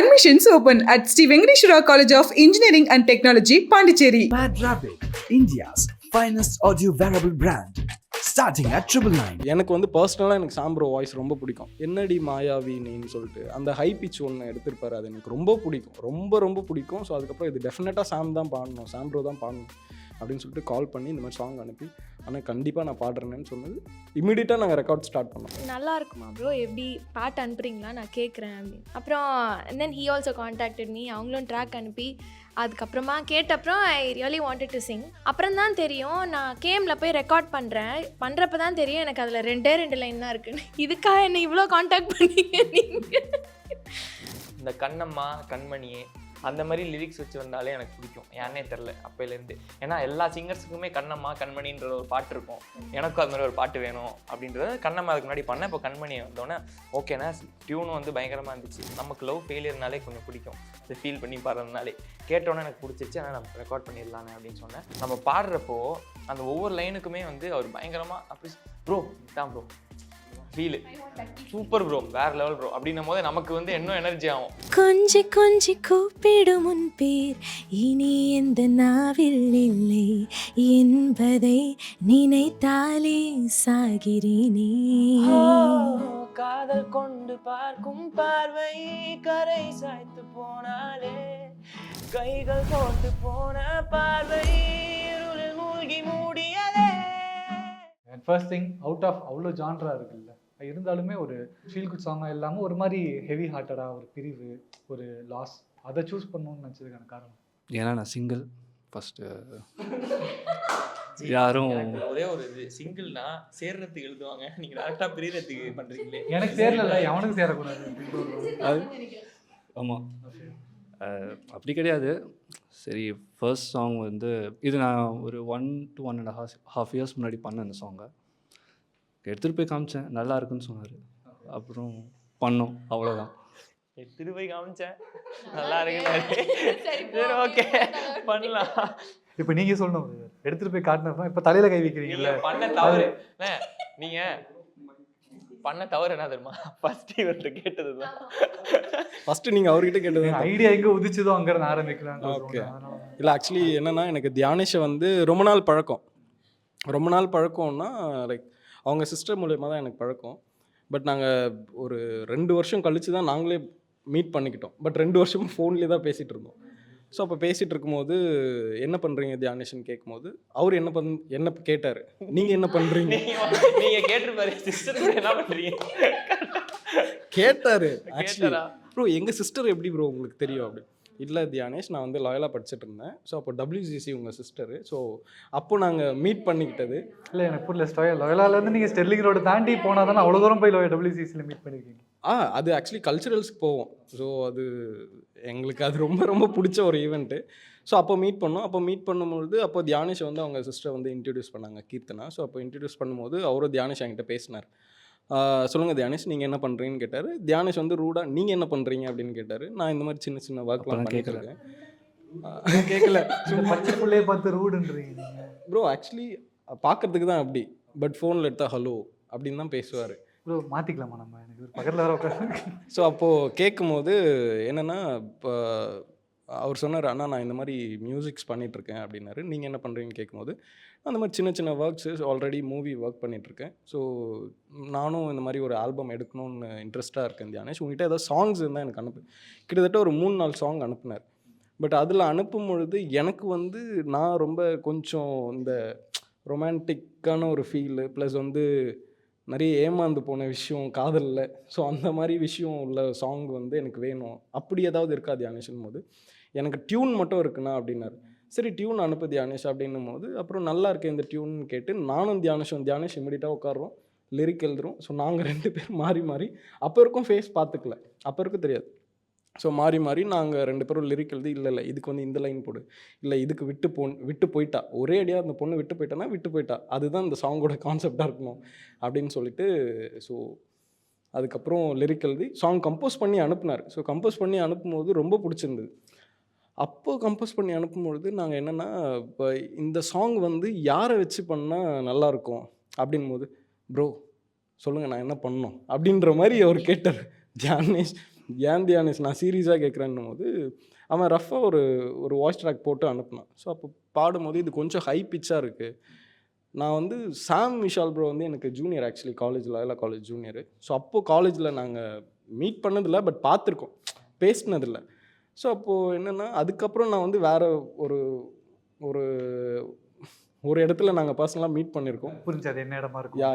Admissions open at Sri Venkateshwara College of Engineering and Technology, Pondicherry. Mad Rabbit, India's finest audio wearable brand, starting at 999. எனக்கு வந்து பர்சனலாக எனக்கு சாம் bro voice ரொம்ப பிடிக்கும். என்னடி மாயாவி நீன்னு சொல்லிட்டு அந்த ஹை பிச் ஒன்று எடுத்திருப்பாரு, அது எனக்கு ரொம்ப பிடிக்கும், ரொம்ப ரொம்ப பிடிக்கும். ஸோ அதுக்கப்புறம் இது டெஃபினட்டாக சாம் தான் பாடணும், சாம் ப்ரோ தான் பாடணும் அப்படின்னு சொல்லிட்டு கால் பண்ணி இந்த மாதிரி சாங் அனுப்பி, ஆனால் கண்டிப்பாக நான் பாடுறேன்னு சொன்னது இமீடியட்டாக நாங்கள் ரெக்கார்ட் ஸ்டார்ட் பண்ணோம். நல்லா இருக்குமா ப்ரோ, எப்படி பாட்டு அனுப்புறீங்களா, நான் கேட்குறேன் அப்படின்னு. அப்புறம் then he also contacted me, அவங்களும் ட்ராக் அனுப்பி அதுக்கப்புறமா கேட்டப்புறம் I really wanted to sing. அப்புறம் தான் தெரியும், நான் கேமில் போய் ரெக்கார்ட் பண்ணுறப்ப தான் தெரியும் எனக்கு அதில் 2 லைன் தான் இருக்குன்னு. இதுக்காக என்னை இவ்வளோ கான்டாக்ட் பண்ணீங்க நீங்கள்? இந்த கண்ணம்மா கண்மணியே அந்த மாதிரி லிரிக்ஸ் வச்சு வந்தாலே எனக்கு பிடிக்கும், ஏன்னே தெரில அப்போலேருந்து. ஏன்னா எல்லா சிங்கர்ஸுக்குமே கண்ணம்மா கண்மணின்ற ஒரு பாட்டு இருக்கும், எனக்கும் அது மாதிரி ஒரு பாட்டு வேணும் அப்படின்றத கண்ணம்மா அதுக்கு முன்னாடி பண்ணேன். இப்போ கண்மணியை வந்தோடனே ஓகேண்ணா, டியூனும் வந்து பயங்கரமாக இருந்துச்சு. நமக்கு லவ் ஃபெயிலியர்னாலே கொஞ்சம் பிடிக்கும், இதை ஃபீல் பண்ணி பாடுறதுனாலே. கேட்டோன்னே எனக்கு பிடிச்சிருச்சு, ஆனால் நம்ம ரெக்கார்ட் பண்ணிடலானே அப்படின்னு சொன்னேன். நம்ம பாடுறப்போ அந்த ஒவ்வொரு லைனுக்குமே வந்து அவர் பயங்கரமாக அப்படி ப்ரோ தான் ப்ரோ ஃபீலு சூப்பர் ப்ரோ, வேற லெவல் ப்ரோ அப்படின்னும் போது நமக்கு வந்து இன்னும் எனர்ஜி ஆகும். கொஞ்சி கொஞ்சி கூப்பிடும் உன் பேர் இனி எந்த நாவில் இல்லை என்பதை நினைத்தாலே சாகிறேனே. காதல் கொண்டு பார்க்கும் பார்வை கரை சாய்த்து போனாலே, கைகள் போட்டு போன பார்வை இருளில் மூழ்கி மூடியதே. ஃபர்ஸ்ட் திங் அவுட் ஆஃப் அவ்வளோ ஜான்ரா இருக்குல்ல, இருந்தாலுமே ஒரு ஃபீல் குட் சாங்காக இல்லாமல் ஒரு மாதிரி ஹெவி ஹார்ட்டடாக ஒரு பிரிவு, ஒரு லாஸ், அதை சூஸ் பண்ணணும்னு நினச்சதுக்கான காரணம். ஏன்னா நான் சிங்கிள் ஃபஸ்ட்டு, யாரும் ஒரே ஒரு இது சிங்கிள்னா சேர்றதுக்கு எழுதுவாங்க, நீங்க டேரக்டா பிரியறதுக்கு பண்றீங்களே. எனக்கு சேரல, அவனுக்கு சேரக்கூடாது. அது ஆமாம், அப்படி கிடையாது. சரி, ஃபர்ஸ்ட் சாங் வந்து இது நான் ஒரு 1 to 1.5 years முன்னாடி பண்ணேன். அந்த சாங்கை எடுத்துகிட்டு போய் காமிச்சேன், நல்லா இருக்குன்னு சொன்னார். அப்புறம் பண்ணோம், அவ்வளோதான். எடுத்துட்டு போய் காமிச்சேன், நல்லா இருக்கு, சரி ஓகே பண்ணலாம். இப்போ நீங்கள் சொல்லணும், எடுத்துகிட்டு போய் காட்டினப்ப இப்போ தலையில் கை வைக்கிறீங்கல்ல, பண்ண தவறு. நீங்கள் பண்ண தவறு என்ன தெரியுமா, ஃபர்ஸ்ட் இவர்கிட்ட கேட்டது தான். ஃபஸ்ட்டு நீங்கள் அவர்கிட்ட கேட்டது ஐடியா எங்கே உதிச்சதோ அங்கேருந்து ஆரம்பிக்கலாம். ஓகே, இல்லை ஆக்சுவலி என்னென்னா, எனக்கு தியானேஷை வந்து ரொம்ப நாள் பழக்கம்னா லைக் அவங்க சிஸ்டர் மூலயமா தான் எனக்கு பழக்கம். பட் நாங்கள் ஒரு 2 வருஷம் கழித்து தான் நாங்களே மீட் பண்ணிக்கிட்டோம். பட் 2 வருஷமும் ஃபோன்லேயே தான் பேசிகிட்டு இருந்தோம். ஸோ அப்போ பேசிகிட்டு இருக்கும்போது என்ன பண்ணுறீங்க தியானேஷ்னு கேட்கும்போது அவர் என்ன கேட்டார், நீங்கள் என்ன பண்ணுறீங்க, நீங்கள் கேட்டிருப்பாரு சிஸ்டர் கூட என்ன பண்ணுறீங்க கேட்டார். ஆக்சுவலி ப்ரோ எங்கள் சிஸ்டர் எப்படி ப்ரோ உங்களுக்கு தெரியும் அப்படி. இல்லை தியானேஷ், நான் வந்து லாயலாக படிச்சுட்டு இருந்தேன். ஸோ அப்போ WCC உங்கள் சிஸ்டரு. ஸோ அப்போ நாங்கள் மீட் பண்ணிக்கிட்டது. இல்லை எனக்கு புரியல, லொயலாலேருந்து நீங்கள் ஸ்டெர்லிங் ரோடு தாண்டி போனால் தானே அவ்வளோ தூரம் போய் WCCயில் மீட் பண்ணியிருக்கீங்க. அது ஆக்சுவலி கல்ச்சுரல்ஸ்க்கு போவோம். ஸோ அது எங்களுக்கு அது ரொம்ப ரொம்ப பிடிச்ச ஒரு ஈவெண்ட்டு. ஸோ அப்போ மீட் பண்ணோம். அப்போ மீட் பண்ணும்பொழுது அப்போ தியானேஷ் வந்து அவங்க சிஸ்டர் வந்து இன்ட்ரடியூஸ் பண்ணாங்க, கீர்த்தனா. ஸோ அப்போ இன்ட்ரடியூஸ் பண்ணும்போது அவரும் தியானேஷ் என்கிட்ட பேசினார். சொல்லுங்கள் தியானேஷ், நீங்கள் என்ன பண்ணுறீங்கன்னு கேட்டார். தியானேஷ் வந்து ரூடா நீங்கள் என்ன பண்ணுறீங்க அப்படின்னு கேட்டார். நான் இந்த மாதிரி சின்ன சின்ன ஒர்க்லாம் கேட்குறேன். கேட்கல, பச்சை பிள்ளையே பார்த்து ரூடுன்றீங்க ப்ரோ. ஆக்சுவலி பார்க்கறதுக்கு தான் அப்படி, பட் ஃபோனில் எடுத்தால் ஹலோ அப்படின்னு தான் பேசுவார். ப்ரோ மாற்றிக்கலாமா நம்ம, எனக்கு பக்கத்தில் வர உட்காந்து. ஸோ அப்போது கேட்கும்போது என்னென்னா, இப்போ அவர் சொன்னார், அண்ணா நான் இந்த மாதிரி மியூசிக்ஸ் பண்ணிகிட்ருக்கேன் அப்படின்னாரு. நீங்கள் என்ன பண்ணுறீங்கன்னு கேட்கும்போது அந்த மாதிரி சின்ன சின்ன ஒர்க்ஸு ஆல்ரெடி மூவி ஒர்க் பண்ணிகிட்ருக்கேன். ஸோ நானும் இந்த மாதிரி ஒரு ஆல்பம் எடுக்கணும்னு இன்ட்ரெஸ்ட்டாக இருக்கேன் தியானேஷ், உங்கள்கிட்ட ஏதாவது சாங்ஸ் இருந்தால் எனக்கு அனுப்பு. கிட்டத்தட்ட ஒரு 3-4 சாங் அனுப்புனார். பட் அதில் அனுப்பும் பொழுது எனக்கு வந்து நான் ரொம்ப கொஞ்சம் இந்த ரொமான்டிக்கான ஒரு ஃபீலு ப்ளஸ் வந்து நிறைய ஏமாந்து போன விஷயம் காதலில், ஸோ அந்த மாதிரி விஷயம் உள்ள சாங் வந்து எனக்கு வேணும். அப்படி ஏதாவது இருக்கா தியானேஷ்னும் போது எனக்கு டியூன் மட்டும் இருக்குண்ணா அப்படின்னாரு. சரி டியூன் அனுப்பு தியானேஷ் அப்படின்னும் போது அப்புறம் நல்லா இருக்கு இந்த டியூன் கேட்டு நானும் தியானேஷ் இமிடியட்டாக உட்காரோம், லிரிக் எழுதுறோம். ஸோ நாங்கள் 2 பேர் மாறி மாறி, அப்போ இருக்கும் ஃபேஸ் பார்த்துக்கல, அப்போ இருக்கும் தெரியாது. ஸோ மாறி மாறி நாங்கள் 2 பேரும் லிரிக் எழுதி, இல்லை இதுக்கு வந்து இந்த லைன் போடு, இல்லை இதுக்கு விட்டு போயிட்டா, ஒரே அடியாக அந்த பொண்ணு விட்டு போயிட்டா, அதுதான் இந்த சாங்கோட கான்செப்டாக இருக்கணும் அப்படின்னு சொல்லிட்டு. ஸோ அதுக்கப்புறம் லிரிக் எழுதி சாங் கம்போஸ் பண்ணி அனுப்புனார். ஸோ கம்போஸ் பண்ணி அனுப்பும்போது ரொம்ப பிடிச்சிருந்தது. அப்போது கம்போஸ் பண்ணி அனுப்பும்பொழுது நாங்கள் என்னென்னா, இப்போ இந்த சாங் வந்து யாரை வச்சு பண்ணால் நல்லாயிருக்கும் அப்படின்போது, ப்ரோ சொல்லுங்கள் நான் என்ன பண்ணணும் அப்படின்ற மாதிரி அவர் கேட்டார். தியானேஷ் ஏன் தியானேஷ் நான் சீரியஸாக கேட்குறேன்னும் போது அவன் ரஃபாக ஒரு வாய்ஸ் ட்ராக் போட்டு அனுப்புனான். ஸோ அப்போ பாடும்போது இது கொஞ்சம் ஹை பிச்சாக இருக்குது. நான் வந்து சாம் விஷால் ப்ரோ வந்து எனக்கு ஜூனியர் ஆக்சுவலி காலேஜில் எல்லா காலேஜ் ஜூனியர். ஸோ அப்போது காலேஜில் நாங்கள் மீட் பண்ணதில்லை, பட் பார்த்துருக்கோம், பேசினதில்லை. ஸோ அப்போது என்னென்னா அதுக்கப்புறம் நான் வந்து வேறு ஒரு ஒரு ஒரு இடத்துல நாங்கள் பர்சனலாக மீட் பண்ணியிருக்கோம். புரிஞ்சது என்ன இடமா இருக்கும். யா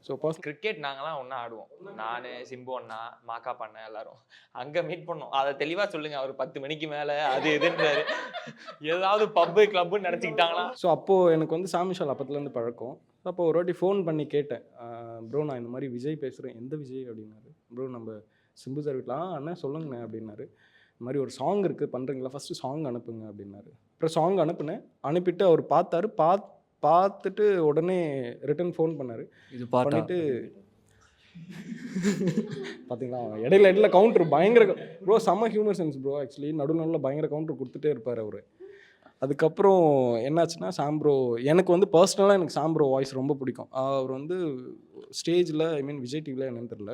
ஸோ கிரிக்கெட் நாங்களாம் ஒன்றா ஆடுவோம். நான், சிம்பு அண்ணா, மாக்கா பண்ண எல்லாரும் அங்கே மீட் பண்ணோம். அதை தெளிவாக சொல்லுங்கள். அவர் 10 மணிக்கு மேலே அது எதுன்றாரு. ஏதாவது பப்பு கிளப்புன்னு நினச்சிக்கிட்டாங்களா? ஸோ அப்போது எனக்கு வந்து சாம் விஷால் அப்பத்துலேருந்து பழக்கம். அப்போ ஒரு வாட்டி ஃபோன் பண்ணி கேட்டேன், ப்ரோ நான் இந்த மாதிரி விஜய் பேசுகிறேன். எந்த விஜய் அப்படின்னாரு. ப்ரோ நம்ம சிம்பு சார் வீட்டில். அண்ணா சொல்லுங்கண்ணே அப்படின்னாரு. இந்த மாதிரி ஒரு சாங் இருக்குது பண்ணுறீங்களா, ஃபஸ்ட்டு சாங் அனுப்புங்க அப்படின்னாரு. அப்புறம் சாங் அனுப்புனேன். அனுப்பிட்டு அவர் பார்த்தாரு. பார்த்துட்டு உடனே ரிட்டன் ஃபோன் பண்ணார். இது பண்ணிவிட்டு பார்த்தீங்களா இடையில கவுண்டர் பயங்கர ப்ரோ, செம்ம ஹியூமர் சென்ஸ் ப்ரோ. ஆக்சுவலி நடுவில் பயங்கர கவுண்டர் கொடுத்துட்டே இருப்பார் அவர். அதுக்கப்புறம் என்னாச்சுன்னா சாம் ப்ரோ எனக்கு வந்து பர்சனலாக எனக்கு சாம் ப்ரோ வாய்ஸ் ரொம்ப பிடிக்கும். அவர் வந்து ஸ்டேஜில் விஜய் டிவியில் என்னன்னு தெரில,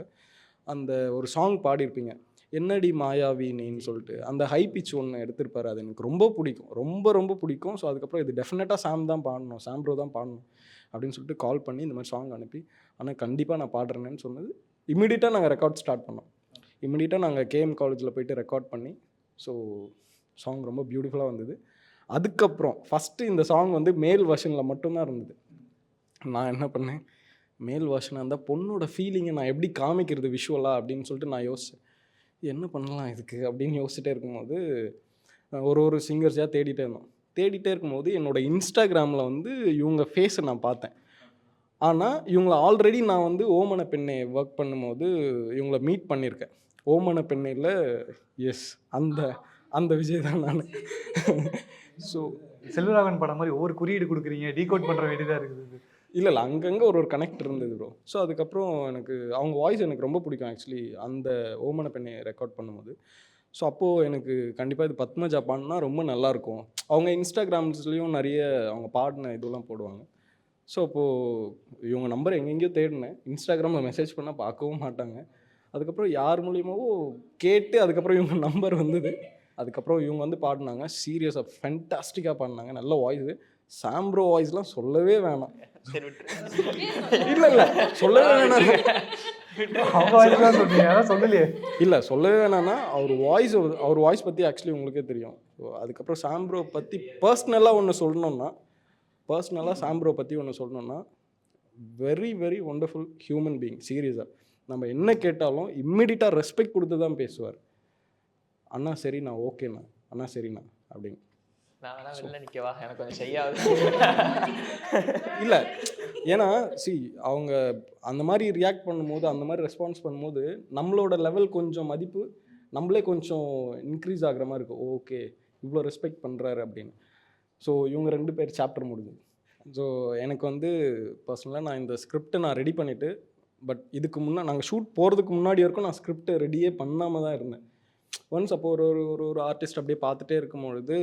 அந்த ஒரு சாங் பாடியிருப்பீங்க, என்னடி மாயாவி நீன்னு சொல்லிட்டு, அந்த ஹை பிச் ஒன்று எடுத்திருப்பார். அது எனக்கு ரொம்ப பிடிக்கும், ரொம்ப ரொம்ப பிடிக்கும். ஸோ அதுக்கப்புறம் இது டெஃபினட்டாக சாம் தான் பாடணும், சாம் ப்ரோ தான் பாடணும் அப்படின்னு சொல்லிட்டு கால் பண்ணி இந்த மாதிரி சாங் அனுப்பி, ஆனால் கண்டிப்பாக நான் பாடுறேன்னு சொன்னது. இமீடியட்டாக நாங்கள் ரெக்கார்ட் ஸ்டார்ட் பண்ணோம். இமீடியட்டாக நாங்கள் கேஎம் காலேஜில் போய்ட்டு ரெக்கார்ட் பண்ணி, ஸோ சாங் ரொம்ப பியூட்டிஃபுல்லாக வந்தது. அதுக்கப்புறம் ஃபஸ்ட்டு இந்த சாங் வந்து மேல் வெர்ஷனில் மட்டும்தான் இருந்தது. நான் என்ன பண்ணேன், மேல் வெர்ஷனாக இருந்தால் பொண்ணோட ஃபீலிங்கை நான் எப்படி காமிக்கிறது விஷுவலாக அப்படின்னு சொல்லிட்டு நான் யோசித்தேன். என்ன பண்ணலாம் இதுக்கு அப்படின்னு யோசிச்சுட்டே இருக்கும்போது ஒரு சிங்கர்ஸாக தேடிட்டே இருக்கும்போது என்னோடய இன்ஸ்டாகிராமில் வந்து இவங்க ஃபேஸை நான் பார்த்தேன். ஆனால் இவங்களை ஆல்ரெடி நான் வந்து ஓமன பெண்ணை ஒர்க் பண்ணும்போது இவங்கள மீட் பண்ணியிருக்கேன். ஓமன பெண்ணையில் எஸ் அந்த விஜய் தான் நான். ஸோ செல்வராகவன் படம் மாதிரி ஒவ்வொரு குறியீடு கொடுக்குறீங்க, டீகோட் பண்ணுற வேண்டியதாக இருக்குது. இல்லை அங்கங்கே ஒரு கனெக்ட் இருந்தது ப்ரோ. ஸோ அதுக்கப்புறம் எனக்கு அவங்க வாய்ஸ் எனக்கு ரொம்ப பிடிக்கும் ஆக்சுவலி அந்த ஓமன பெண்ணை ரெக்கார்ட் பண்ணும்போது. ஸோ அப்போது எனக்கு கண்டிப்பாக இது பத்மஜா பாடினா ரொம்ப நல்லாயிருக்கும். அவங்க இன்ஸ்டாகிராம்ஸ்லேயும் நிறைய அவங்க பாடின இதெல்லாம் போடுவாங்க. ஸோ அப்போது இவங்க நம்பர் எங்கெங்கேயோ தேடினேன். இன்ஸ்டாகிராமில் மெசேஜ் பண்ணால் பார்க்கவும் மாட்டாங்க. அதுக்கப்புறம் யார் மூலியமாவோ கேட்டு அதுக்கப்புறம் இவங்க நம்பர் வந்தது. அதுக்கப்புறம் இவங்க வந்து பாடினாங்க. சீரியஸாக ஃபென்டாஸ்டிக்காக பாடினாங்க, நல்ல வாய்ஸு. சாம் ப்ரோ வாய்ஸ்லாம் சொல்லவே வேணாம். இல்லை சொல்லவே வேணாம். அவங்க வாய்ஸ் தான் சொல்றீங்க, அதான் சொல்லலையே. இல்லை சொல்லவே வேணான்னா அவர் வாய்ஸ் பற்றி ஆக்சுவலி உங்களுக்கே தெரியும். ஸோ அதுக்கப்புறம் சாம் ப்ரோ பற்றி பர்சனலாக ஒன்று சொல்லணுன்னா, சாம் ப்ரோ பற்றி ஒன்று சொல்லணுன்னா, very very wonderful human being. சீரியஸாக நம்ம என்ன கேட்டாலும் இம்மிடியட்டாக ரெஸ்பெக்ட் கொடுத்து தான் பேசுவார். அண்ணா சரிண்ணா, ஓகேண்ணா, அண்ணா சரிண்ணா அப்படின்னு. நான் வேணா வெளில நிற்கவா, எனக்கு கொஞ்சம் செய்யாது. இல்லை ஏன்னா அவங்க அந்த மாதிரி ரியாக்ட் பண்ணும்போது, அந்த மாதிரி ரெஸ்பான்ஸ் பண்ணும்போது நம்மளோட லெவல் கொஞ்சம் மதிப்பு நம்மளே கொஞ்சம் இன்க்ரீஸ் ஆகிற மாதிரி இருக்கும். ஓகே இவ்வளோ ரெஸ்பெக்ட் பண்ணுறாரு அப்படின்னு. ஸோ இவங்க 2 பேர் சாப்டர் முடிஞ்சு. ஸோ எனக்கு வந்து பர்சனலாக நான் இந்த ஸ்கிரிப்டை நான் ரெடி பண்ணிவிட்டு, பட் இதுக்கு முன்னாடி நாங்கள் ஷூட் போகிறதுக்கு முன்னாடி வரைக்கும் நான் ஸ்கிரிப்டை ரெடியே பண்ணாமல் தான் இருந்தேன். ஒன்ஸ் அப்போ ஒரு ஆர்டிஸ்ட் அப்படியே பார்த்துட்டே இருக்கும்பொழுது,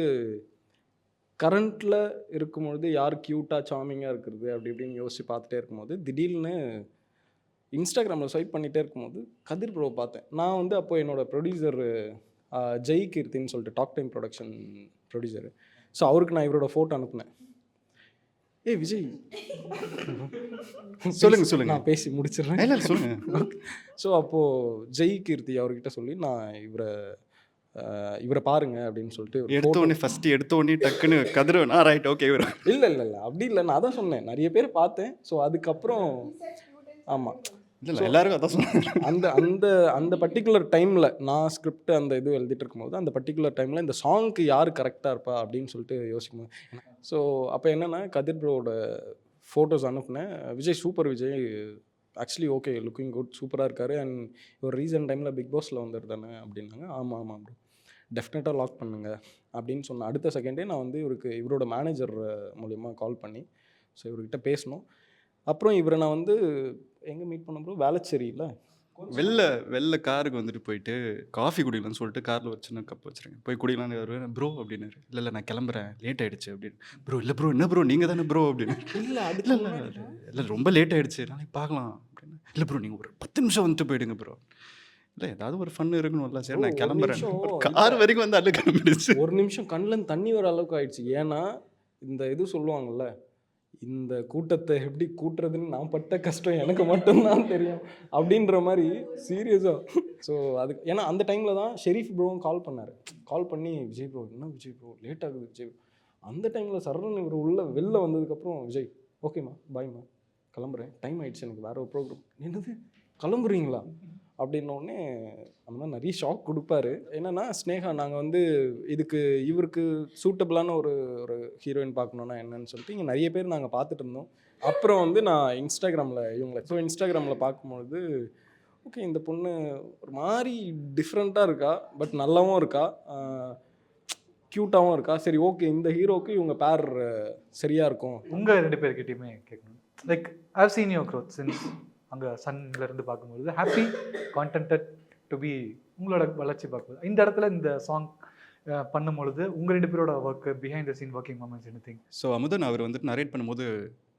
கரண்ட்டில் இருக்கும்பொழுது யார் க்யூட்டாக சாமிங்காக இருக்கிறது அப்படி இப்படின்னு யோசித்து பார்த்துட்டே இருக்கும்போது, திடீர்னு இன்ஸ்டாகிராமில் ஸ்வைப் பண்ணிகிட்டே இருக்கும்போது கதிர் ப்ரோ பார்த்தேன். நான் வந்து அப்போ என்னோடய ப்ரொடியூசர் ஜெய் கீர்த்தின்னு சொல்லிட்டு talk time production producer. So அவருக்கு நான் இவரோட ஃபோட்டோ அனுப்புனேன். ஏய் விஜய் சொல்லுங்க நான் பேசி முடிச்சிடுறேன். இல்லை சொல்லுங்க. ஸோ அப்போது ஜெய் கீர்த்தி அவர்கிட்ட சொல்லி நான் இவரை பாருங்க அப்படின்னு சொல்லிட்டு எடுத்த உடனே டக்குன்னு கதிரவன் ரைட் ஓகே இவர். இல்லை அப்படி இல்லை, நான் அதான் சொன்னேன், நிறைய பேர் பார்த்தேன். ஸோ அதுக்கப்புறம் ஆமாம் இல்லை எல்லாருக்கும் அதான் சொன்னேன். அந்த பர்டிகுலர் டைமில் நான் ஸ்கிரிப்ட் அந்த இது எழுதிட்டு இருக்கும்போது, அந்த பர்டிகுலர் டைமில் இந்த சாங்க்கு யார் கரெக்டாக இருப்பா அப்படின்னு சொல்லிட்டு யோசிக்கணும். ஸோ அப்போ என்னென்னா கதிர் ப்ரோவோட ஃபோட்டோஸ் அனுப்புனேன். Vijay super Vijay actually okay looking good சூப்பராக இருக்கார். அண்ட் ஒரு ரீசன்ட் டைமில் பிக் பாஸில் வந்துருந்தானே அப்படின்னாங்க. ஆமாம் ப்ரோ டெஃபினட்டாக லாக் பண்ணுங்க அப்படின்னு சொன்னேன். அடுத்த செகண்டே நான் வந்து இவரோட மேனேஜர் மூலிமா கால் பண்ணி ஸோ இவர்கிட்ட பேசணும். அப்புறம் இவரை நான் வந்து எங்கே மீட் பண்ண ப்ரோ, வேளச்சேரியில் வெளில காருக்கு வந்துட்டு போயிட்டு காஃபி குடிக்கலாம்னு சொல்லிட்டு காரில் ஒரு சின்ன கப் வச்சுருங்க, போய் குடிக்கலான்னு வருவேன். ப்ரோ அப்படின்னாரு. இல்லை நான் கிளம்புறேன், லேட் ஆகிடுச்சு அப்படின்னு. ப்ரோ இல்லை ப்ரோ, என்ன ப்ரோ நீங்கள் தானே ப்ரோ அப்படின்னு. இல்லை ரொம்ப லேட் ஆகிடுச்சு, நாளைக்கு பார்க்கலாம் அப்படின்னு. இல்லை ப்ரோ நீங்கள் ஒரு 10 நிமிஷம் வந்துட்டு போயிடுங்க ப்ரோ. இல்லை ஏதாவது ஒரு ஃபன் இருக்கணும்ல, சரி bro, நான் ஒரு கிளம்புறேன். நிமிஷம் ஒரு இல்ல. கார் வரைக்கும் வந்து அள்ளு கிளம்பிடுச்சு. ஒரு நிமிஷம் கண்ணில் தண்ணி வர அளவுக்கு ஆயிடுச்சு. ஏன்னா இந்த இது சொல்லுவாங்கல்ல, இந்த கூட்டத்தை எப்படி கூட்டுறதுன்னு நான் பட்ட கஷ்டம் எனக்கு மட்டும்தான் தெரியும் அப்படின்ற மாதிரி சீரியஸாக. ஸோ அதுக்கு ஏன்னா அந்த டைமில் தான் ஷெரீஃப் ப்ரோவும் கால் பண்ணார். கால் பண்ணி விஜய் ப்ரோ என்ன விஜய் ப்ரோ லேட் ஆகுது விஜய் bro." அந்த டைமில் சரவணன் இவர் வெளில வந்ததுக்கப்புறம் விஜய் ஓகேம்மா பாய்மா கிளம்புறேன், டைம் ஆயிடுச்சு எனக்கு வேறு ஒரு ப்ரோக்ராம். என்னது கிளம்புறீங்களா அப்படின்னோடனே அந்த மாதிரி நிறைய ஷாக் கொடுப்பாரு. என்னென்னா ஸ்னேகா நாங்கள் வந்து இதுக்கு இவருக்கு சூட்டபிளான ஒரு ஹீரோயின் பார்க்கணுன்னா என்னன்னு சொல்லிட்டு இங்கே நிறைய பேர் நாங்கள் பார்த்துட்டு இருந்தோம். அப்புறம் வந்து நான் இன்ஸ்டாகிராமில் பார்க்கும்பொழுது ஓகே இந்த பொண்ணு ஒரு மாதிரி டிஃப்ரெண்ட்டாக இருக்கா, பட் நல்லாவும் இருக்கா, க்யூட்டாகவும் இருக்கா. சரி ஓகே இந்த ஹீரோவுக்கு இவங்க பேர் சரியாக இருக்கும். உங்கள் 2 பேர்கிட்டையுமே கேட்கணும். Like I've seen your growth since அங்கே சன்லேருந்து பார்க்கும்பொழுது ஹாப்பி கான்டென்டட் டு பி உங்களோட வளர்ச்சி பார்க்கும்போது இந்த இடத்துல இந்த சாங் பண்ணும்பொழுது உங்கள் 2 பேரோட work behind the scene working moments anything. So Amudhan அவர் வந்துட்டு நரேட் பண்ணும்போது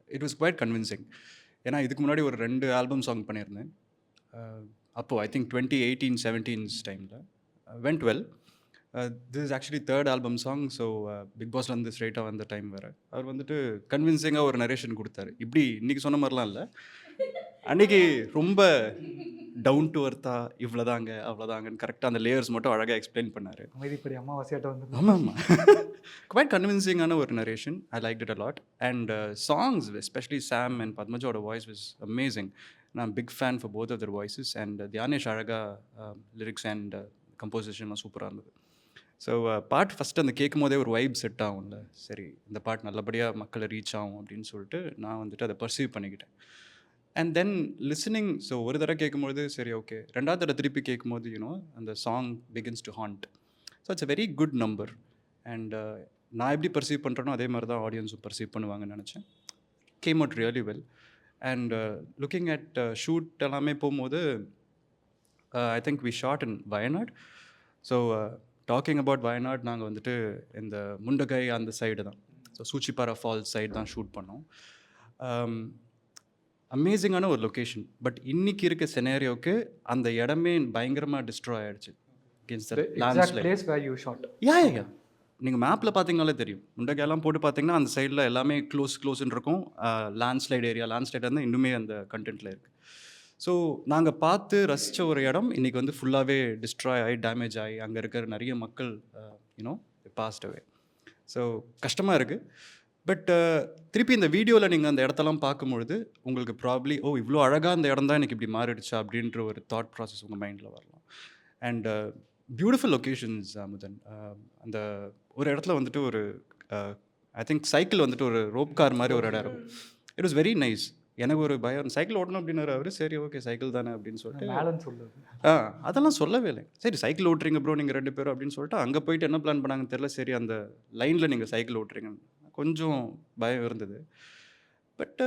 இட் வாஸ் குவைட் கன்வின்சிங். ஏன்னா இதுக்கு முன்னாடி ஒரு 2 ஆல்பம் சாங் பண்ணியிருந்தேன். அப்போது ஐ திங்க் 2018-17 டைமில் went well. This is actually 3rd album song. So big பாஸ்லேருந்து ஸ்ட்ரைட்டாக வந்த டைம் வேறு. அவர் வந்துட்டு கன்வின்சிங்காக ஒரு நரேஷன் கொடுத்தாரு. இப்படி இன்றைக்கி சொன்ன மாதிரிலாம் இல்லை, அன்றைக்கி ரொம்ப டவுன் டு அர்த்தா இவ்வளோதாங்க அவ்வளோதாங்கன்னு கரெக்டாக அந்த லேயர்ஸ் மட்டும் அழகாக எக்ஸ்பிளைன் பண்ணார். அமைதிப்படி அம்மாவாசையாட்ட வந்து ஆமாம் குவைட் கன்வின்சிங்கான ஒரு narration. I like it a lot. And songs especially Sam and பத்மஜோட வாய்ஸ் வாஸ் அமேசிங். நான் big fan for both of their voices. And Dhyanesh அழகாக லிரிக்ஸ் அண்ட் கம்போசிஷன்லாம் சூப்பராக இருந்தது. ஸோ பாட்டு ஃபஸ்ட்டு அந்த கேட்கும் போதே ஒரு வைப் செட் ஆகும்ல, சரி இந்த பாட்டு நல்லபடியாக மக்களை ரீச் ஆகும் அப்படின்னு சொல்லிட்டு நான் வந்துட்டு அதை பர்சீவ் பண்ணிக்கிட்டேன். அண்ட் தென் லிசனிங், ஸோ ஒரு தடவை கேட்கும்போது சரி ஓகே, 2வது தடவை திருப்பி கேட்கும்போது அந்த song begins to hand. So it's a very good number. And நான் எப்படி பர்சீவ் பண்ணுறேனோ அதே மாதிரி தான் ஆடியன்ஸும் பர்சீவ் பண்ணுவாங்கன்னு நினச்சேன். Came out really well. And looking at shoot எல்லாமே போகும்போது I think we shot in Wayanad. So talking about Wayanad, நாங்கள் வந்துட்டு இந்த முண்டகை அந்த சைடு தான், ஸோ சூச்சிப்பாரா ஃபால்ஸ் சைடு தான் ஷூட் பண்ணோம். அமேசிங்கான ஒரு லொக்கேஷன். பட் இன்றைக்கி இருக்க செனேரியோவுக்கு அந்த இடமே பயங்கரமாக டிஸ்ட்ராய் ஆகிடுச்சு. Place where you shot. Yeah நீங்கள் மேப்பில் பார்த்தீங்கனாலே தெரியும். முண்டகையெல்லாம் போட்டு பார்த்தீங்கன்னா அந்த சைடில் எல்லாமே க்ளோஸ்ன்னு இருக்கும். லேண்ட்ஸ்லைட் ஏரியா, லேண்ட்ஸ்லைட் வந்து இன்னுமே அந்த கண்டென்ட்டில் இருக்குது. ஸோ நாங்கள் பார்த்து ரசித்த ஒரு இடம் இன்றைக்கி வந்து ஃபுல்லாகவே டிஸ்ட்ராய் ஆகி டேமேஜ் ஆகி அங்கே இருக்கிற நிறைய மக்கள் பாஸ்ட் அவே. ஸோ கஷ்டமாக இருக்குது. பட் திருப்பி இந்த வீடியோவில் நீங்கள் அந்த இடத்தெல்லாம் பார்க்கும்பொழுது உங்களுக்கு ப்ராப்ளி இவ்வளோ அழகாக அந்த இடம் தான் எனக்கு இப்படி மாறிடுச்சா அப்படின்ற ஒரு தாட் ப்ராசஸ் உங்கள் மைண்டில் வரலாம். And beautiful locations Amudhan. அந்த ஒரு இடத்துல வந்துட்டு ஒரு ஐ திங்க் சைக்கிள் வந்துட்டு ஒரு ரோப் கார் மாதிரி ஒரு இடம் இருக்கும். It was very nice. எனக்கு ஒரு பயம், சைக்கிள் ஓட்டணும் அப்படின்னாரு அவர். சரி ஓகே சைக்கிள் தானே அப்படின்னு சொல்லிட்டு அதெல்லாம் சொல்லவே இல்லை. சரி சைக்கிள் ஓட்டுறீங்க ப்ரோ நீங்கள் 2 பேரும் அப்படின்னு சொல்லிட்டு அங்கே போயிட்டு என்ன பிளான் பண்ணாங்கன்னு தெரியல. சரி அந்த லைனில் நீங்கள் சைக்கிள் ஓட்டுறீங்க, கொஞ்சம் பயம் இருந்தது. பட்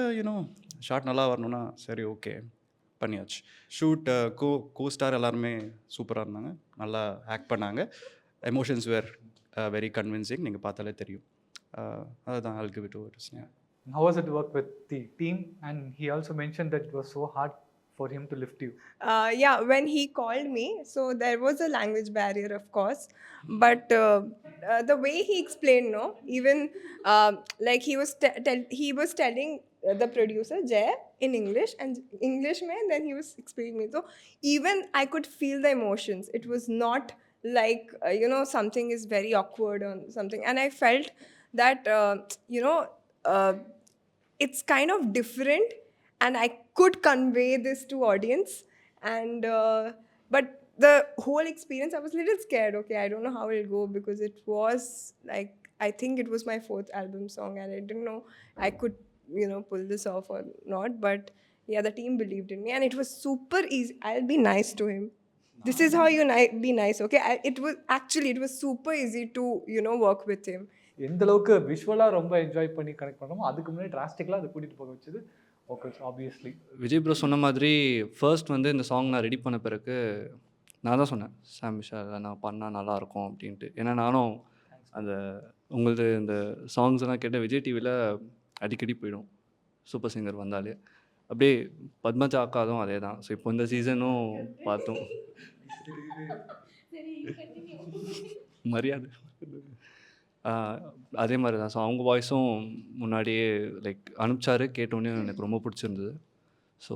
ஷார்ட் நல்லா வரணும்னா சரி ஓகே பண்ணியாச்சு. ஷூட் கோ-ஸ்டார் எல்லாருமே சூப்பராக இருந்தாங்க, நல்லா ஆக்ட் பண்ணாங்க. Emotions were very convincing. நீங்கள் பார்த்தாலே தெரியும். அதுதான் I'll give it over to Sneha. How was it to work with the team? And he also mentioned that it was so hard for him to lift you. Yeah, when he called me, so there was a language barrier, of course, but the way he explained, no, even like he was telling the producer Jay in English and English mein, then he was explaining me. So even I could feel the emotions. It was not like something is very awkward or something, and I felt that it's kind of different, and I could convey this to audience. And but the whole experience, I was a little scared. Okay, I don't know how it'll go, because it was like, I think it was my 4th album song, and I didn't know I could pull this off or not. But yeah, the team believed in me, and it was super easy. I'll be nice to him. This is how you be nice, okay? It was super easy to work with him. எந்த அளவுக்கு விஷுவலாக ரொம்ப enjoy பண்ணி connect பண்ணுறோமோ அதுக்கு முன்னாடி டிராஸ்டிக்கலாக அதை கூட்டிகிட்டு போக வச்சது ஓகே ஆப்வியஸ்லி. விஜய் ப்ரோ சொன்ன மாதிரி ஃபர்ஸ்ட் வந்து இந்த சாங் நான் ரெடி பண்ண பிறகு நான் தான் சொன்னேன் சாம் விஷால் நான் பண்ணால் நல்லாயிருக்கும் அப்படின்ட்டு. ஏன்னா நானும் அந்த உங்களது இந்த சாங்ஸ் எல்லாம் கேட்ட விஜய் டிவியில் அடிக்கடி போயிடும் சூப்பர் சிங்கர் வந்தாலே. அப்படியே பத்மஜா அக்காதும் அதே தான். ஸோ இப்போ இந்த சீசனும் பார்த்தோம். மரியாதை. அதே மாதிரி தான். ஸோ அவங்க வாய்ஸும் முன்னாடியே லைக் அனுப்பிச்சாரு. கேட்டோன்னே எனக்கு ரொம்ப பிடிச்சிருந்தது. ஸோ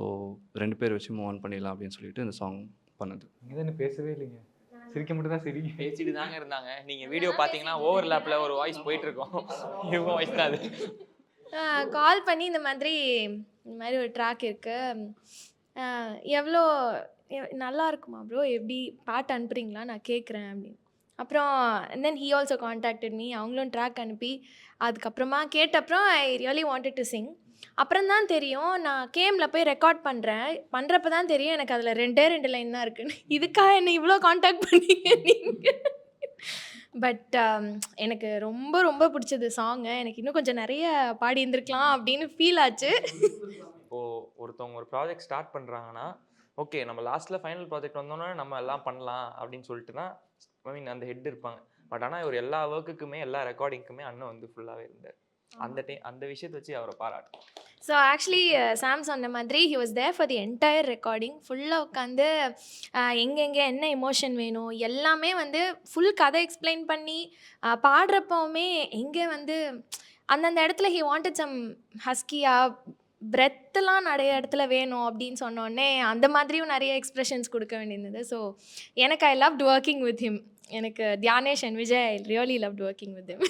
2 பேர் வச்சு மூவ் ஆன் பண்ணிடலாம் அப்படின்னு சொல்லிட்டு இந்த சாங் பண்ணது. நீங்கள் தான் இன்னும் பேசவே இல்லைங்க, சிரிக்க மட்டும் தான் சிரிங்க. பேசிட்டு தாங்க இருந்தாங்க. நீங்கள் வீடியோ பார்த்தீங்கன்னா ஓவர்லேப்பில் ஒரு வாய்ஸ் போயிட்டுருக்கோம். இவங்க வாய்ஸ் தான் அது. கால் பண்ணி இந்த மாதிரி ஒரு ட்ராக் இருக்கு, எவ்வளோ நல்லா இருக்குமா ப்ரோ, எப்படி பாட்டு அனுப்புறீங்களா, நான் கேட்குறேன் அப்படின்னு. அப்புறம் then he also contacted me, அவங்களும் ட்ராக் அனுப்பி அதுக்கப்புறமா கேட்டப்புறம் I really wanted to sing. அப்புறம் தான் தெரியும், நான் கேமில் போய் ரெக்கார்ட் பண்ணுறப்ப தான் தெரியும் எனக்கு அதில் 2 லைன் தான் இருக்குன்னு. இதுக்காக என்னை இவ்வளோ காண்டாக்ட் பண்ணீங்க நீங்கள். பட் எனக்கு ரொம்ப ரொம்ப பிடிச்சது சாங்கு. எனக்கு இன்னும் கொஞ்சம் நிறைய பாடி இருந்திருக்கலாம் அப்படின்னு ஃபீல் ஆச்சு. இப்போது ஒருத்தவங்க ஒரு ப்ராஜெக்ட் ஸ்டார்ட் பண்ணுறாங்கன்னா, ஓகே நம்ம லாஸ்ட்டில் ஃபைனல் ப்ராஜெக்ட் வந்தோன்னே நம்ம எல்லாம் பண்ணலாம் அப்படின்னு சொல்லிட்டு தான் ஐ மீன் அந்த ஹெட் இருப்பாங்க. பட் ஆனால் இவர் எல்லா ஒர்க்குக்குமே எல்லா ரெக்கார்டிங்க்குமே அண்ணன் வந்து ஃபுல்லாகவே இருந்தார். அந்த விஷயத்தை வச்சு அவரை பாராட்டும். ஸோ ஆக்சுவலி சாம் சொன்ன மாதிரி he was there for the entire recording. ஃபுல்லாக உட்காந்து எங்கெங்கே என்ன எமோஷன் வேணும் எல்லாமே வந்து ஃபுல் கதை எக்ஸ்பிளைன் பண்ணி பாடுறப்பவுமே எங்கே வந்து அந்தந்த இடத்துல ஹி வாண்டட் சம் ஹஸ்கியா பிரெத்தெல்லாம் நிறைய இடத்துல வேணும் அப்படின்னு சொன்னோடனே அந்த மாதிரியும் நிறைய எக்ஸ்ப்ரெஷன்ஸ் கொடுக்க வேண்டியிருந்தது. ஸோ எனக்கு I loved working with him. எனக்கு Dhyanesh and Vijay I really loved working with him.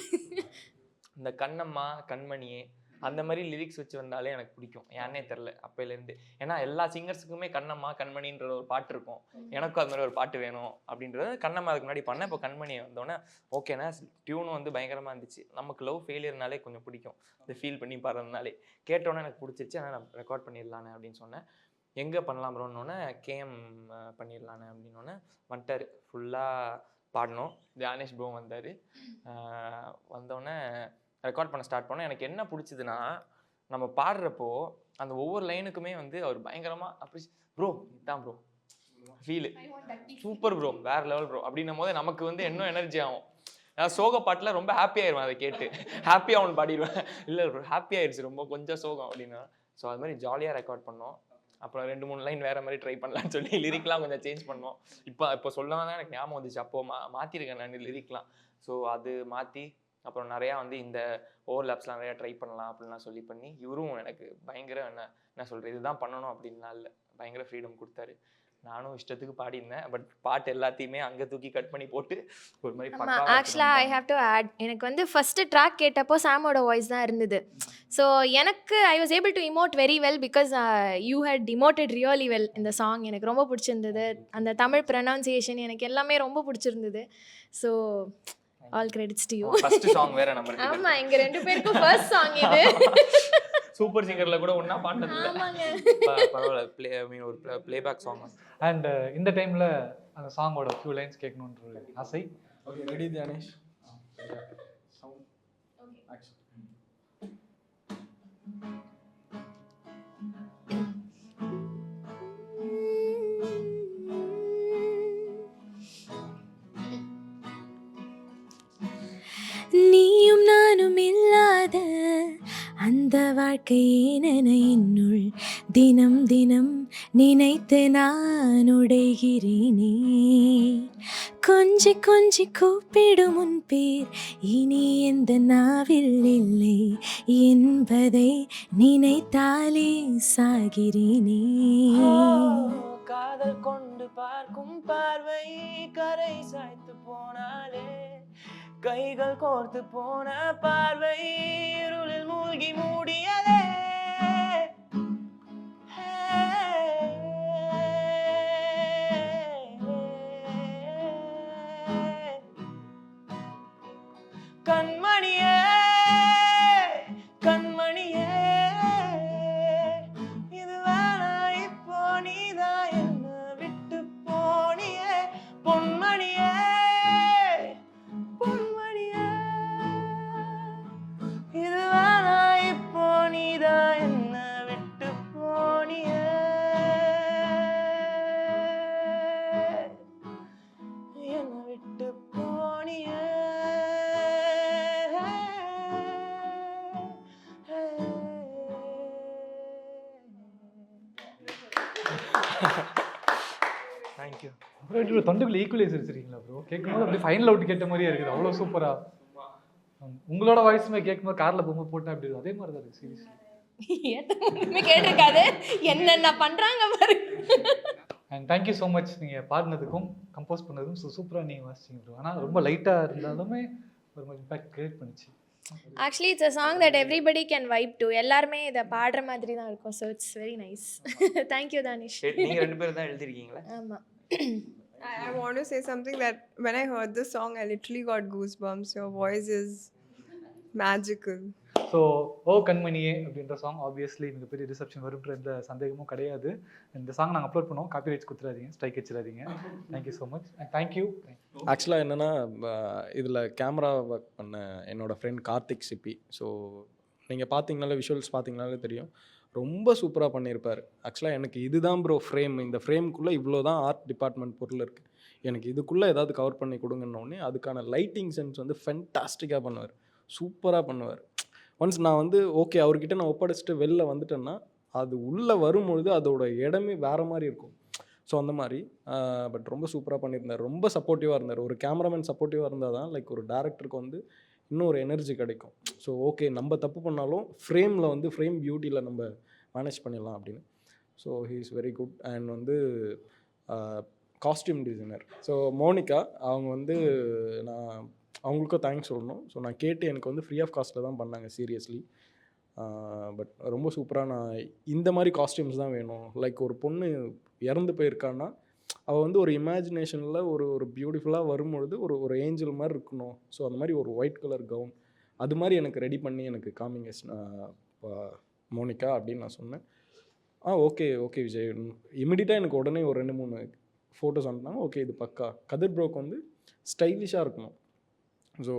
இந்த கண்ணம்மா கண்மணியே அந்த மாதிரி லிரிக்ஸ் வச்சு வந்தாலே எனக்கு பிடிக்கும். ஏன்னே தெரில அப்போலேருந்து. ஏன்னா எல்லா சிங்கர்ஸுக்குமே கண்ணம்மா கண்மணின்ற ஒரு பாட்டு இருக்கும். எனக்கும் அது மாதிரி ஒரு பாட்டு வேணும் அப்படின்றது கண்ணம்மா அதுக்கு முன்னாடி பண்ணேன். இப்போ கண்மணியை வந்தோடனே ஓகேண்ணா, டியூனும் வந்து பயங்கரமாக இருந்துச்சு. நமக்கு லவ் ஃபெயிலியர்னாலே கொஞ்சம் பிடிக்கும், இந்த ஃபீல் பண்ணி பாடுறதுனாலே. கேட்டோன்னே எனக்கு பிடிச்சிருச்சு. ஆனால் நான் ரெக்கார்ட் பண்ணிடலானே அப்படின்னு சொன்னேன். எங்கே பண்ணலாம் ப்ரோன்னொன்னே கேஎம் பண்ணிடலானே அப்படின்னோடனே வந்துட்டார். ஃபுல்லாக பாடணும். தியானேஷ் ப்ரோ வந்தார். வந்தோடனே ரெக்கார்ட் பண்ண ஸ்டார்ட் பண்ணோம். எனக்கு என்ன பிடிச்சதுன்னா, நம்ம பாடுறப்போ அந்த ஒவ்வொரு லைனுக்குமே வந்து அவர் பயங்கரமாக அப்படி ப்ரோ இதுதான் ப்ரோ ஃபீலு சூப்பர் ப்ரோ வேறு லெவல் ப்ரோ அப்படின்னும் போது நமக்கு வந்து இன்னும் எனர்ஜி ஆகும். நான் சோக பாட்டில் ரொம்ப ஹாப்பி ஆயிடுவேன். அதை கேட்டு ஹாப்பியாக அவனு பாடிடுவேன். இல்லை ப்ரோ ஹாப்பி ஆயிடுச்சு ரொம்ப கொஞ்சம் சோகம் அப்படின்னா. ஸோ அது மாதிரி ஜாலியாக ரெக்கார்ட் பண்ணோம். அப்புறம் 2-3 லைன் வேறு மாதிரி ட்ரை பண்ணலான்னு சொல்லி லிரிக்லாம் கொஞ்சம் சேஞ்ச் பண்ணோம். இப்போ சொல்லலாம் தான் எனக்கு ஞாபகம் வந்துச்சு. அப்போது மாற்றிருக்கேன் நான் லிரிக்லாம். ஸோ அது மாற்றி அப்புறம் நிறையா வந்து இந்த ஓவர்லேப்ஸ்லாம் நிறையா ட்ரை பண்ணலாம் அப்படின்லாம் சொல்லி பண்ணி இவரும் எனக்கு பயங்கர என்ன சொல்கிறது இதுதான் பண்ணணும் அப்படின்லாம் இல்லை, பயங்கர ஃப்ரீடம் கொடுத்தாரு. நானும் இஷ்டத்துக்கு பாடியிருந்தேன். பட் பாட்டு எல்லாத்தையுமே அங்கே தூக்கி கட் பண்ணி போட்டு ஒரு மாதிரி ஆக்சுவலாக ஐ ஹாவ் டு ஆட், எனக்கு வந்து ஃபஸ்ட்டு ட்ராக் கேட்டப்போ சாமோட வாய்ஸ் தான் இருந்தது. ஸோ எனக்கு I was able to emote very well because you had emoted really well இந்த சாங். எனக்கு ரொம்ப பிடிச்சிருந்தது. அந்த தமிழ் ப்ரொனவுன்சியேஷன் எனக்கு எல்லாமே ரொம்ப பிடிச்சிருந்தது. So all credits to you. First song வேற நம்ம ஆமா, எங்க 2 பேருக்கும் ஃபர்ஸ்ட் சாங் இது. சூப்பர் சிங்கர்ல கூட ஒண்ணா பாடுனது இல்ல. பரவாயில்ல, ஒரு ப்ளேபேக் சாங். அண்ட் இந்த டைமில் அந்த சாங்கோட ஃபியூ லைன்ஸ் கேட்கணுன்ற ஒரு ஆசை. Okay, ready Dhyanesh? நீயும் நானும் இல்லாத அந்த வாழ்க்கையேனென என்னுள் தினம் தினம் நினைத்து நான் உடைகிறேனே. கொஞ்சி கொஞ்சி கூப்பிடும் உன் பேர் இனி எந்த நாவில் இல்லை என்பதை நினைத்தாலே சாகிறேனே. காதல் கொண்டு பார்க்கும் பார்வை கரை சாய்த்து போனாலே, கைகள் கோர்த்து போன பார்வை இருளில் மூழ்கி மூடியதே. கண்மணியே கண்மணியே இது வேணா இப்போ நீதான் என்ன விட்டு போனியே. பொன்மணியே பொன்மணியே இது வேணா இப்போ ப்ரோ தொண்டுக்குள்ள ஈக்குவலே சிரிச்சிருக்கீங்களா ப்ரோ? கேட்கும்போது அப்படியே ஃபைனல் அவுட் கேட்ட மாதிரியே இருக்குது, அவ்வளோ சூப்பராக. உங்களோட வாய்ஸுமே கேட்கும்போது காரில் போகும்போது போட்டால் அப்படி அதே மாதிரி தான் இருக்குது சீரியஸ்லி. கேட்டிருக்காது என்னென்ன பண்ணுறாங்க பாரு. அண்ட் தேங்க்யூ ஸோ மச் நீங்கள் பாடினதுக்கும் கம்போஸ் பண்ணதுக்கும் சூப்பராக நீங்கள் வாசிச்சிங்க ப்ரோ. ஆனால் ரொம்ப லைட்டாக இருந்தாலுமே ஒரு இம்பேக்ட் கிரியேட் பண்ணிச்சு. Actually it's a song that everybody can vibe to. எல்லாருமே இதை பாடுற மாதிரி தான் இருக்கும். So it's very nice. Thank you Danish. நீங்கள் 2 பேரும் தான் எழுதிருக்கீங்களா? ஆமாம். I want to say something that when I heard the song, I literally got goosebumps. Your voice is magical. So O Kanmaniye அப்படின்ற சாங் ஆப்வியஸ்லி மிகப்பெரிய ரிசப்ஷன் வரும்ன்ற எந்த சந்தேகமும் கிடையாது. இந்த சாங் நாங்கள் அப்லோட் பண்ணுவோம், காப்பிரைட்ஸ் கொடுத்துடாதீங்க, ஸ்ட்ரைக் வச்சிடாதீங்க. Thank you so much and thank you. ஆக்சுவலாக என்னென்னா இதில் கேமரா ஒர்க் பண்ண என்னோடய ஃப்ரெண்ட் கார்த்திக் சிப்பி. ஸோ நீங்கள் பார்த்தீங்கனாலே விஷுவல்ஸ் பார்த்தீங்கனாலே தெரியும், ரொம்ப சூப்பராக பண்ணியிருப்பார். ஆக்சுவலாக எனக்கு இதுதான் ப்ரோ ஃப்ரேம், இந்த ஃப்ரேம்குள்ளே இவ்வளோ தான் ஆர்ட் டிபார்ட்மெண்ட் பொருள் இருக்குது, எனக்கு இதுக்குள்ளே ஏதாவது கவர் பண்ணி கொடுங்கன்னொடனே அதுக்கான லைட்டிங் சென்ஸ் வந்து ஃபென்டாஸ்டிக்காக பண்ணுவார், சூப்பராக பண்ணுவார். ஒன்ஸ் நான் வந்து ஓகே அவர்கிட்ட நான் ஒப்படைச்சிட்டு வெளில வந்துட்டேன்னா அது உள்ளே வரும்பொழுது அதோட இடமே வேறு மாதிரி இருக்கும். ஸோ அந்த மாதிரி பட் ரொம்ப சூப்பராக பண்ணியிருந்தார், ரொம்ப சப்போர்ட்டிவாக இருந்தார். ஒரு கேமராமேன் சப்போர்ட்டிவாக இருந்தால் தான் லைக் ஒரு டேரக்டருக்கு வந்து இன்னும் ஒரு எனர்ஜி கிடைக்கும். ஸோ ஓகே நம்ம தப்பு பண்ணாலும் ஃப்ரேமில் வந்து ஃப்ரேம் பியூட்டியில் நம்ம மேனேஜ் பண்ணிடலாம் அப்படின்னு. So he is very good. And வந்து காஸ்டியூம் டிசைனர் ஸோ மோனிகா, அவங்க வந்து நான் அவங்களுக்கும் தேங்க்ஸ் சொல்லணும். ஸோ நான் கேட்டு எனக்கு வந்து ஃப்ரீ ஆஃப் காஸ்ட்டில் தான் பண்ணாங்க சீரியஸ்லி. பட் ரொம்ப சூப்பராக நான் இந்த மாதிரி காஸ்டியூம்ஸ் தான் வேணும். லைக் ஒரு பொண்ணு இறந்து போயிருக்கான்னா அவள் வந்து ஒரு இமேஜினேஷனில் ஒரு பியூட்டிஃபுல்லாக வரும்பொழுது ஒரு ஏஞ்சல் மாதிரி இருக்கணும். ஸோ அந்த மாதிரி ஒரு ஒயிட் கலர் கவுன் அது மாதிரி எனக்கு ரெடி பண்ணி எனக்கு காமிங்க மோனிகா அப்படின்னு நான் சொன்னேன். Okay okay Vijay. இமிடியட்டாக எனக்கு உடனே ஒரு 2-3 ஃபோட்டோஸ் அனுப்பினாங்க. ஓகே இது பக்கா கதிர் ப்ரோக்கு வந்து ஸ்டைலிஷாக இருக்கணும். ஸோ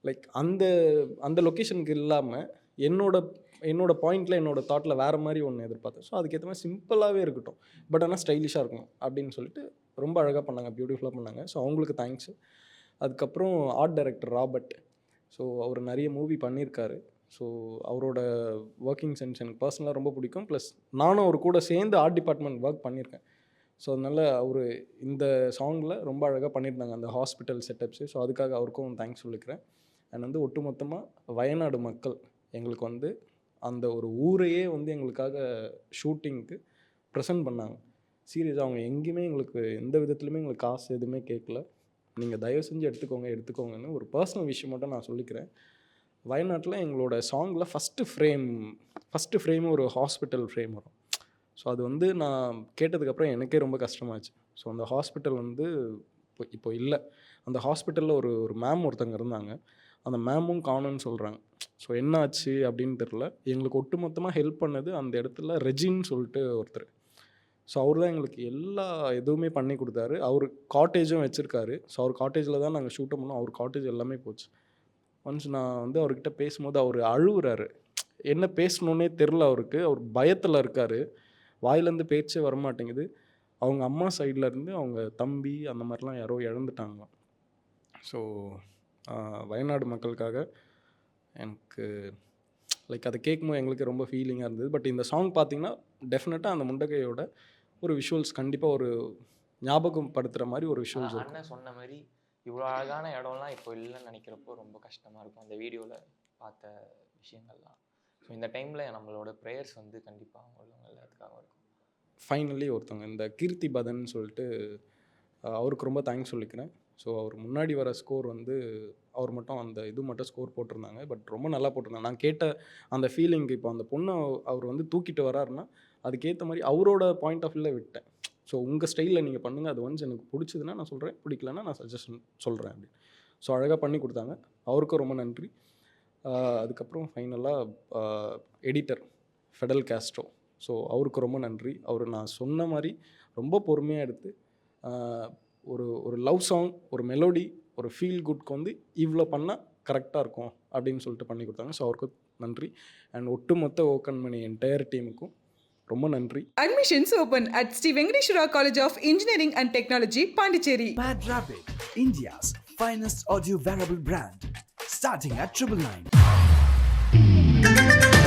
லைக் அந்த லொக்கேஷனுக்கு இல்லாமல் என்னோட பாயிண்டில் என்னோட தாட்டில் வேறு மாதிரி ஒன்று எதிர்பார்த்தேன். ஸோ அதுக்கேற்ற மாதிரி சிம்பிளாகவே இருக்கட்டும், பட் ஆனால் ஸ்டைலிஷாக இருக்கணும் அப்படின்னு சொல்லிட்டு ரொம்ப அழகாக பண்ணாங்க, பியூட்டிஃபுல்லாக பண்ணாங்க. ஸோ அவங்களுக்கு தேங்க்ஸு. அதுக்கப்புறம் ஆர்ட் டைரக்டர் ராபர்ட். ஸோ அவர் நிறைய மூவி பண்ணியிருக்காரு. ஸோ அவரோட ஒர்க்கிங் சென்ஸ் எனக்கு பர்சனலாக ரொம்ப பிடிக்கும். ப்ளஸ் நானும் அவர் கூட சேர்ந்து ஆர்ட் டிபார்ட்மெண்ட் ஒர்க் பண்ணியிருக்கேன். ஸோ அதனால் அவர் இந்த சாங்கில் ரொம்ப அழகாக பண்ணியிருந்தாங்க அந்த ஹாஸ்பிட்டல் செட்டப்ஸு. ஸோ அதுக்காக அவருக்கும் தேங்க்ஸ் சொல்லிக்கிறேன். அண்ட் வந்து ஒட்டுமொத்தமாக வயநாடு மக்கள் எங்களுக்கு வந்து அந்த ஒரு ஊரையே வந்து எங்களுக்காக ஷூட்டிங்க்கு ப்ரெசென்ட் பண்ணாங்க. சீரியஸாக அவங்க எங்கேயுமே எங்களுக்கு எந்த விதத்துலையுமே எங்களுக்கு காசு எதுவுமே கேட்கல. நீங்கள் தயவு செஞ்சு எடுத்துக்கோங்கன்னு ஒரு பர்சனல் விஷயம் மட்டும் நான் சொல்லிக்கிறேன். வயநாட்டில் எங்களோட சாங்கில் ஃபஸ்ட்டு ஃப்ரேம் ஒரு ஹாஸ்பிட்டல் ஃப்ரேம் வரும். ஸோ அது வந்து நான் கேட்டதுக்கப்புறம் எனக்கே ரொம்ப கஷ்டமாச்சு. ஸோ அந்த ஹாஸ்பிட்டல் வந்து இப்போ இல்லை. அந்த ஹாஸ்பிட்டலில் ஒரு மேம் ஒருத்தங்க இருந்தாங்க, அந்த மேமும் காணும்னு சொல்கிறாங்க. ஸோ என்ன ஆச்சு அப்படின்னு தெரில. எங்களுக்கு ஒட்டுமொத்தமாக ஹெல்ப் பண்ணது அந்த இடத்துல ரெஜின்னு சொல்லிட்டு ஒருத்தர். ஸோ அவர் தான் எங்களுக்கு எல்லா எதுவுமே பண்ணி கொடுத்தாரு. அவர் காட்டேஜும் வச்சுருக்காரு. ஸோ அவர் காட்டேஜில் தான் நாங்கள் ஷூட்டை பண்ணோம். அவர் காட்டேஜ் எல்லாமே போச்சு. ஒன்ஸ் நான் வந்து அவர்கிட்ட பேசும்போது அவர் அழுகுறாரு. என்ன பேசணுன்னே தெரில அவருக்கு. அவர் பயத்தில் இருக்கார், வாயிலேருந்து பேச்சே வரமாட்டேங்குது. அவங்க அம்மா சைட்லேருந்து அவங்க தம்பி அந்த மாதிரிலாம் யாரோ இழந்துட்டாங்களாம். ஸோ வயநாடு மக்களுக்காக எனக்கு லைக் அதை கேட்கும்போது எங்களுக்கு ரொம்ப ஃபீலிங்காக இருந்தது. பட் இந்த சாங் பார்த்திங்கன்னா டெஃபினட்டாக அந்த முண்டகையோட ஒரு விஷுவல்ஸ் கண்டிப்பாக ஒரு ஞாபகம் படுத்துகிற மாதிரி ஒரு விஷுவல்ஸ் இருக்கும். அண்ணன் சொன்ன மாதிரி இவ்வளோ அழகான இடம்லாம் இப்போ இல்லைன்னு நினைக்கிறப்போ ரொம்ப கஷ்டமாக இருக்கும் அந்த வீடியோவில் பார்த்த விஷயங்கள்லாம். ஸோ இந்த டைமில் நம்மளோட ப்ரேயர்ஸ் வந்து கண்டிப்பாக அவங்களவங்க எல்லாத்துக்காக இருக்கும். ஃபைனலி ஒருத்தவங்க இந்த கீர்த்தி பதன் சொல்லிட்டு அவருக்கு ரொம்ப தேங்க்ஸ் சொல்லிக்கிறேன். ஸோ அவர் முன்னாடி வர ஸ்கோர் வந்து அவர் மட்டும் அந்த இது மட்டும் ஸ்கோர் போட்டிருந்தாங்க. பட் ரொம்ப நல்லா போட்டிருந்தாங்க. நான் கேட்ட அந்த ஃபீலிங்கு இப்போ அந்த பொண்ணை அவர் வந்து தூக்கிட்டு வராருன்னா அதுக்கேற்ற மாதிரி அவரோட பாயிண்ட் ஆஃப் வியூவில் விட்டேன். ஸோ உங்கள் ஸ்டைலில் நீங்கள் பண்ணுங்கள், அது வந்து எனக்கு பிடிச்சதுன்னா நான் சொல்கிறேன், பிடிக்கலன்னா நான் சஜஷன் சொல்கிறேன் அப்படின்னு. ஸோ அழகாக பண்ணி கொடுத்தாங்க. அவருக்கும் ரொம்ப நன்றி. அதுக்கப்புறம் ஃபைனலாக எடிட்டர் ஃபெடல் காஸ்ட்ரோ. ஸோ அவருக்கு ரொம்ப நன்றி. அவர் நான் சொன்ன மாதிரி ரொம்ப பொறுமையாக எடுத்து ஒரு லவ் சாங், ஒரு மெலோடி, ஒரு ஃபீல் குட்க்கு வந்து இவ்வளோ பண்ணால் கரெக்டாக இருக்கும் அப்படின்னு சொல்லிட்டு பண்ணி கொடுத்தாங்க. ஸோ அவருக்கு நன்றி. அண்ட் ஒட்டுமொத்த ஓக்கன்மணி என்டையர் டீமுக்கும் ரொம்ப நன்றி. Admissions open at Sri Venkateshwara College of Engineering and Technology, Pondicherry. Mad Rapid, India's finest audio wearable brand, starting at 999.